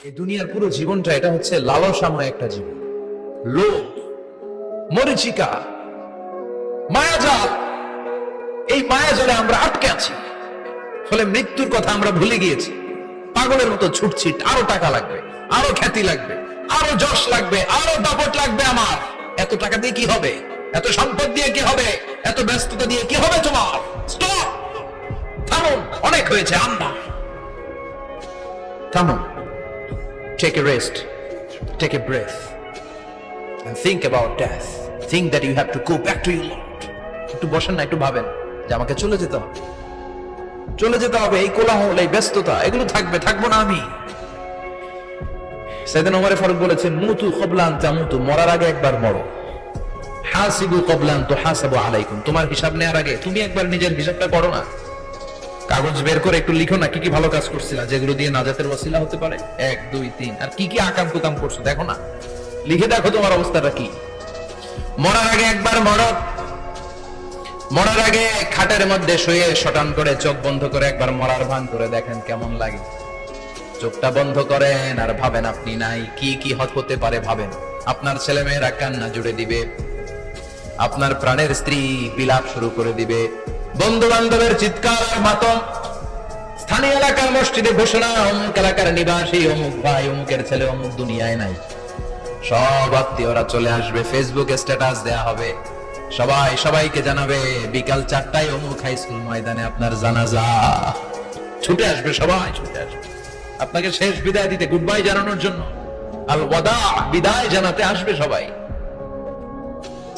এই দুনিয়ার পুরো জীবনটা এটা হচ্ছে লালসাময় একটা জীবন, লোভ, মরিচিকা, মায়াজাল। এই মায়াজালে আমরা আটকে আছি, ফলে মৃত্যুর কথা আমরা ভুলে গিয়েছি। পাগলের মতো ছুটছি, আরো টাকা লাগবে, আরো খ্যাতি লাগবে, আরো যশ লাগবে, আরো দাপট লাগবে। আমার এত টাকা দিয়ে কি হবে? এত সম্পদ দিয়ে কি হবে? এত ব্যস্ততা দিয়ে কি হবে? তোমার স্টপ, থামুন, অনেক হয়েছে। আম্মা থামুন, take a rest, take a breath and think about death. Think that you have to go back to your Lord. একটু বসেন না, একটু ভাবেন যে আমাকে চলে যেতে হবে, চলে যেতে হবে। এই কোলাহল, এই ব্যস্ততা, এগুলো থাকবে, থাকবো না আমি। সাইয়েদনা ওমর ফারুক বলেছেন, মুতু ক্বাবলা আন তামুতু, মরার আগে একবার মরো। হাসিবু ক্বাবলা আন তুহাসাবু আলাইকুম, তোমার হিসাব নেওয়ার আগে তুমি একবার নিজের হিসাবটা করো না। কাগজ বের করে একটু লিখো না, কি কি ভালো কাজ করছিলা, যেগুলো দিয়ে নাজাতের ওয়াসিলা হতে পারে। 1 2 3, আর কি কি আকাম কুকাম করছো দেখো না, লিখে দেখো তোমার অবস্থাটা কি। মরার আগে একবার মরো। মরার আগে খাটের মধ্যে শুয়ে শটান করে চোখ বন্ধ করে একবার মরার ভান করে দেখেন কেমন লাগে। চোখটা বন্ধ করেন আর ভাবেন আপনি নাই, কি কি হতে পারে ভাবেন। আপনার ছেলে মেয়েরা কান্না জুড়ে দিবে, আপনার প্রাণের স্ত্রী বিলাপ শুরু করে দিবে, বন্ধু বান্ধবের চিৎকার আর মাতম, স্থানীয় এলাকার মসজিদে ঘোষণা, অমুক এলাকার নিবাসী, অমুক ভাই, অমুকের ছেলে অমুক দুনিয়ায় নাই। সব আত্মীয়রা চলে আসবে, ফেসবুকে স্ট্যাটাস দেয়া হবে, সবাই সবাইকে জানাবে বিকাল 4টায় অমুক হাই স্কুল ময়দানে আপনার জানাজা। ছুটে আসবে, সবাই ছুটে আসবে আপনাকে শেষ বিদায় দিতে, গুড বাই জানানোর জন্য, আল ওয়াদা, বিদায় জানাতে আসবে সবাই।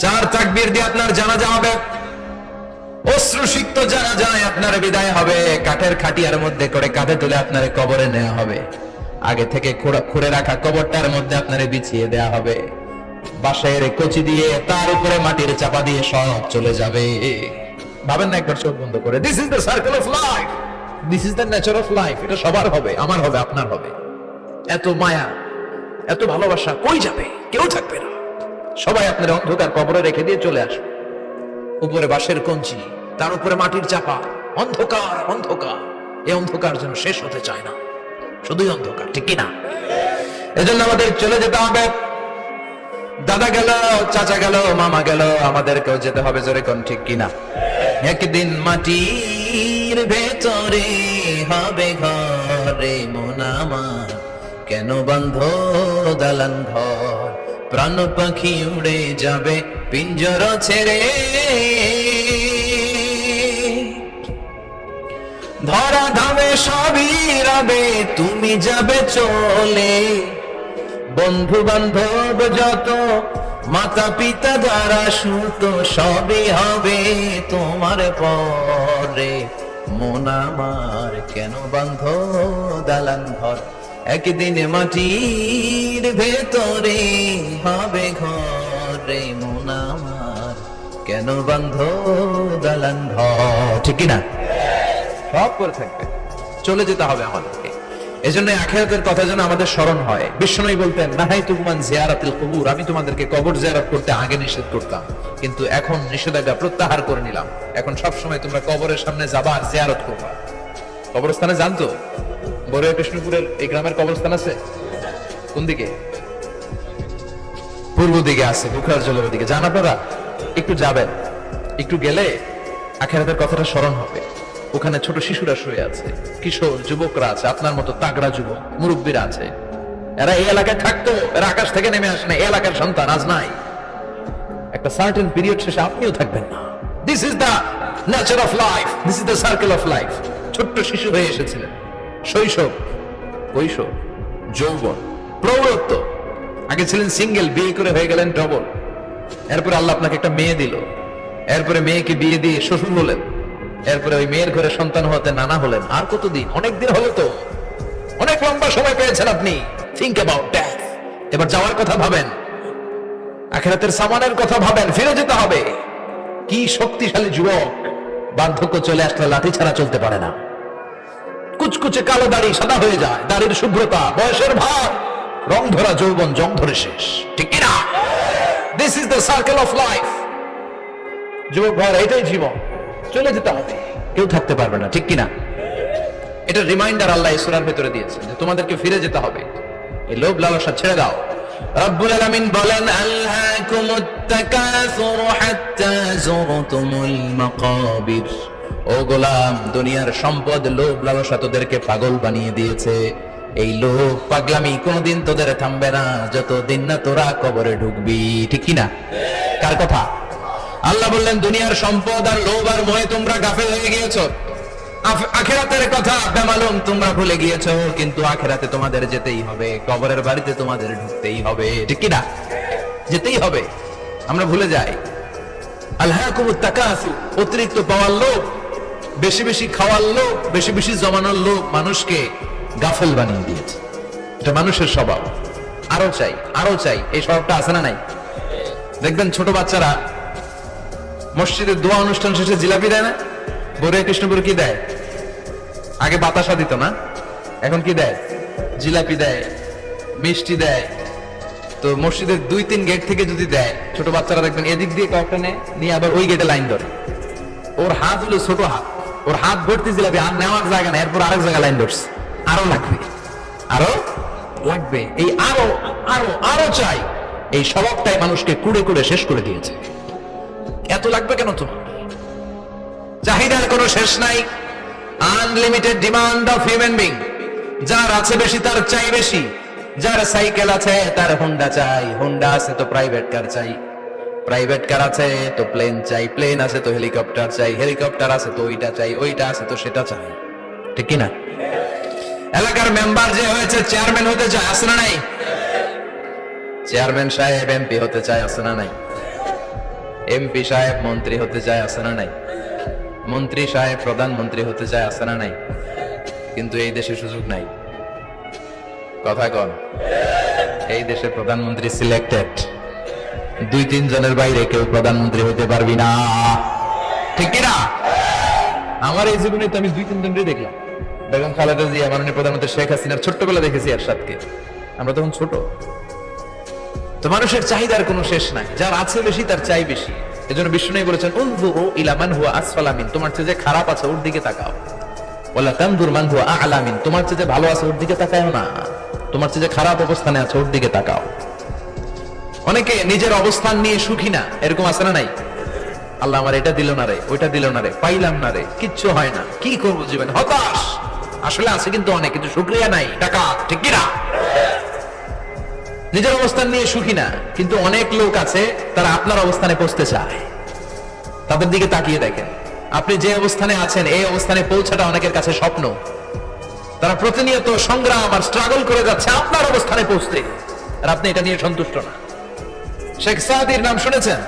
4 তাকবীর দিয়ে আপনার জানাজা হবে, অশ্রুসিক্ত জানাজায় আপনার বিদায় হবে। কাঠের খাটিয়ার মধ্যে করে কাঁধে তুলে আপনার কবরে নেওয়া হবে। আগে থেকে খুঁড়ে রাখা কবরটার মধ্যে আপনারে বিছিয়ে দেয়া হবে। বাঁশের কচি দিয়ে তার উপরে মাটির চাপা দিয়ে সব চলে যাবে। ভাবেন না একবার চোখ বন্ধ করে, this is the circle of life, this is the nature of life. এটা সবার হবে, আমার হবে, আপনার হবে। এত মায়া, এত ভালোবাসা কই যাবে? কেউ থাকবে না, সবাই আপনার অন্ধকার কবরে রেখে দিয়ে চলে আসবে। উপরে বাঁশের কঞ্চি, তার উপরে মাটির চাপা, অন্ধকার অন্ধকার। এই অন্ধকার যেন শেষ হতে চায় না, শুধুই অন্ধকার, ঠিক কিনা? এজন্য আমাদের চলে যেতে হবে। দাদা গেল, চাচা গেল, মামা গেল, আমাদেরকেও যেতে হবে, জোরে কোন ঠিক কিনা? একদিন মাটির ভেতরে হবে ঘরে মন আমার, কেন বন্ধ দালান ঘর, প্রাণ পাখি উড়ে যাবে পিঞ্জর ছেড়ে, ধরা ধামে সবই রবে, তুমি যাবে চলে। বন্ধু বান্ধব যত, মাতা পিতা যারা সুত, সবই হবে তোমার পরে। মন আমার কেন বন্ধ দালান ঘর, একদিন মাটির ভেতরে হবে ঘরে মন আমার, কেন বন্ধ দালান ঘর, ঠিক কিনা? সব করে থাকবে, চলে যেতে হবে আমাদেরকে। এজন্য আখিরাতের কথা যেন আমাদের স্মরণ হয়। বিশ্বনবী বলতেন, নাহাইতুকুমান জিয়ারাতিল কুবুর, আমি তোমাদেরকে কবর জিয়ারত করতে আগে নিষেধ করতাম, কিন্তু এখন নিষেধাজ্ঞা প্রত্যাহার করে নিলাম। এখন সব সময় তোমরা কবরের সামনে যাবা আর জিয়ারত করবা। কবরস্থানে জানতো বড়ুয়া কৃষ্ণপুরের এই গ্রামের কবরস্থান আছে কোন দিকে? পূর্ব দিকে আছে, বুখার জলের দিকে। যান আপনারা, একটু যাবেন, একটু গেলে আখিরাতের কথাটা স্মরণ হবে। ওখানে ছোট শিশুরা শুয়ে আছে, কিশোর যুবকরা আছে, আপনার মতো তাগড়া যুবক মুরব্বীরা আছে। এরা এই এলাকায় থাকতো, এরা আকাশ থেকে নেমে আসে না, এই এলাকার সন্তান আজ নাই। একটা সার্টেন পিরিয়ড শেষে আপনিও থাকবেন না। This is the nature of life, this is the circle of life. ছোট্ট শিশু হয়ে এসেছিলেন, শৈশব, কৈশোর, যৌবন, প্রৌঢ়ত্ব। আগে ছিলেন সিঙ্গেল, বিয়ে করে হয়ে গেলেন ডবল। এরপরে আল্লাহ আপনাকে একটা মেয়ে দিল, এরপরে মেয়েকে বিয়ে দিয়ে শ্বশুর হলেন, এরপরে ওই মেয়ের ঘরে সন্তান হতে নানা হলেন। আর কতদিন? অনেক দিন হলো তো, অনেক লম্বা সময় পেয়েছেন আপনি। Think about death. এবার যাওয়ার কথা ভাবেন, আখিরাতের সামানের কথা ভাবেন, ফিরে যেতে হবে। কি শক্তিশালী যুবক, বার্ধক্য চলে আসলে লাঠি ছাড়া চলতে পারে না। কুচকুচে কালো দাড়ি সাদা হয়ে যায়, দাড়ির শুভ্রতা, বয়সের ভার, রং ধরা যৌবন জং ধরে শেষ, ঠিক কিনা? This is the circle of life. যুবক ভাই, এটাই জীবন, চলে যেতে হবে, কেউ থাকতে পারবে না, ঠিক কিনা? এটা রিমাইন্ডার আল্লাহ সূরার ভিতরে দিয়েছেন যে তোমাদেরকে ফিরে যেতে হবে। এই লোভ লালসা ছেড়ে দাও। রব্বুল আলামিন বলেন আলহাকুমুত তাকাসুর হাত্তা যুরতুমুল মাকাবির। ও গোলাম, দুনিয়ার সম্পদ লোভ লালসা তোদেরকে পাগল বানিয়ে দিয়েছে। এই লোভ পাগলামি কোনদিন তোদের থামবে না যতদিন না তোরা কবরে ঢুকবি। ঠিক কি না? কার কথা? আল্লাহ বললেন দুনিয়ার সম্পদ আর লোভ আর মোহে তোমরা গাফেল হয়ে গিয়েছো। আখিরাতের কথা বেমালুম তোমরা ভুলে গিয়েছো। কিন্তু আখিরাতে তোমাদের যেতেই হবে, কবরের বাড়িতে তোমাদের ঢুকতেই হবে। ঠিক কি না? যেতেই হবে। আমরা ভুলে যাই। আলহাকুমুত তাকাসুর, অতিরিক্ত পাওয়ার লোভ, বেশি বেশি খাওয়ার লোভ, বেশি বেশি জমানোর লোভ মানুষকে গাফেল বানিয়ে দিয়েছে। এটা মানুষের স্বভাব। আরো চাই, আরো চাই, এই স্বভাবটা আছে না নাই? দেখবেন ছোট বাচ্চারা মসজিদের দোয়া অনুষ্ঠান শেষে জিলাপি দেয় না? বরে কৃষ্ণপুর কি দেয়? আগে বাতাসা দিত না, এখন কি দেয়? জিলাপি দেয়, মিষ্টি দেয়। তো মসজিদের 2-3 গেট থেকে যদি দেয়, ছোট বাচ্চারা দেখবেন এদিক দিয়ে কয়েকটা নিয়ে আবার ওই গেটে লাইন ধরে। ওর হাত হলো ছোট হাত, ওর হাত ভর্তি জিলাপি, আর নেওয়ার জায়গা না, এরপর আরেক জায়গায় লাইন ধরছে। আরো লাগবে, আরো লাগবে, এই আরো আরো আরো চাই। এই স্বভাবটাই মানুষকে কুড়ে কুড়ে শেষ করে দিয়েছে। এত লাগবে কেন তোমার? চাহিদার কোনো শেষ নাই। Unlimited demand of human being. যার আছে বেশি তার চাই বেশি। যার সাইকেল আছে তার হোন্ডা চাই, হোন্ডা আছে তো প্রাইভেট কার চাই, প্রাইভেট কার আছে তো প্লেন চাই, প্লেন আছে তো হেলিকপ্টার চাই, হেলিকপ্টার আছে তো ওইটা চাই, ওইটা আছে তো সেটা চাই। ঠিক কি না? এলাকার মেম্বার যে হয়েছে চেয়ারম্যান হতে চায়, আছে না নাই? চেয়ারম্যান সাহেব এমপি হতে চায়, আছে না নাই? এমপি সাহেব মন্ত্রী হতে চায়, আছে না নাই? মন্ত্রী সাহেব প্রধানমন্ত্রী হতে চায়, আছে না নাই? কিন্তু এই দেশে সুযোগ নাই। কথা কন। এই দেশে প্রধানমন্ত্রী সিলেক্টেড। 2-3 জনের বাইরে কেউ প্রধানমন্ত্রী হতে পারবি না। ঠিক কিনা? আমার এই জীবনে তো আমি 2-3 জনকে দেখলাম। বেগম খালেদা জিয়া, মাননীয় প্রধানমন্ত্রী শেখ হাসিনার ছোট্টবেলা দেখেছি এরশাদকে। আমরা তখন ছোট। তো মানুষের চাহিদার কোনো শেষ নাই। যার আছে বেশি তার চাই বেশি। এজন্য বিষ্ণু বলেছেন উনজুরু ইলা মান হুয়া আসফালা মিন, তোমার চেয়ে যে খারাপ আছে ওর দিকে তাকাও। ওয়ালা তানজুর মান হুয়া আ'লা মিন, তোমার চেয়ে যে ভালো আছে ওর দিকে তাকাও না, তোমার চেয়ে যে খারাপ অবস্থানে আছে ওর দিকে তাকাও। অনেকে নিজের অবস্থান নিয়ে সুখী না, এরকম আছে না নাই? আল্লাহ আমার এটা দিল না রে, ওইটা দিল না রে, পাইলাম না রে, কিচ্ছু হয় না, কি করব জীবনে, হতাশ। আসলে আছে কিন্তু অনেক, কিন্তু শুকরিয়া নাই, টাকা। ঠিক কি না? নিজের অবস্থান নিয়ে সুখী না, কিন্তু অনেক লোক আছে তারা আপনার অবস্থানে পৌঁছতে চায়। তাদের দিকে তাকিয়ে দেখেন, আপনি যে অবস্থানে আছেন এই অবস্থানে পৌঁছাটা অনেকের কাছে স্বপ্ন। তারা প্রতিনিয়ত সংগ্রাম আর স্ট্রাগল করে যাচ্ছে আপনার অবস্থানে পৌঁছতে, আর আপনি এটা নিয়ে সন্তুষ্ট না। শেখ সাদির নাম শুনেছেন?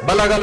বালাগাল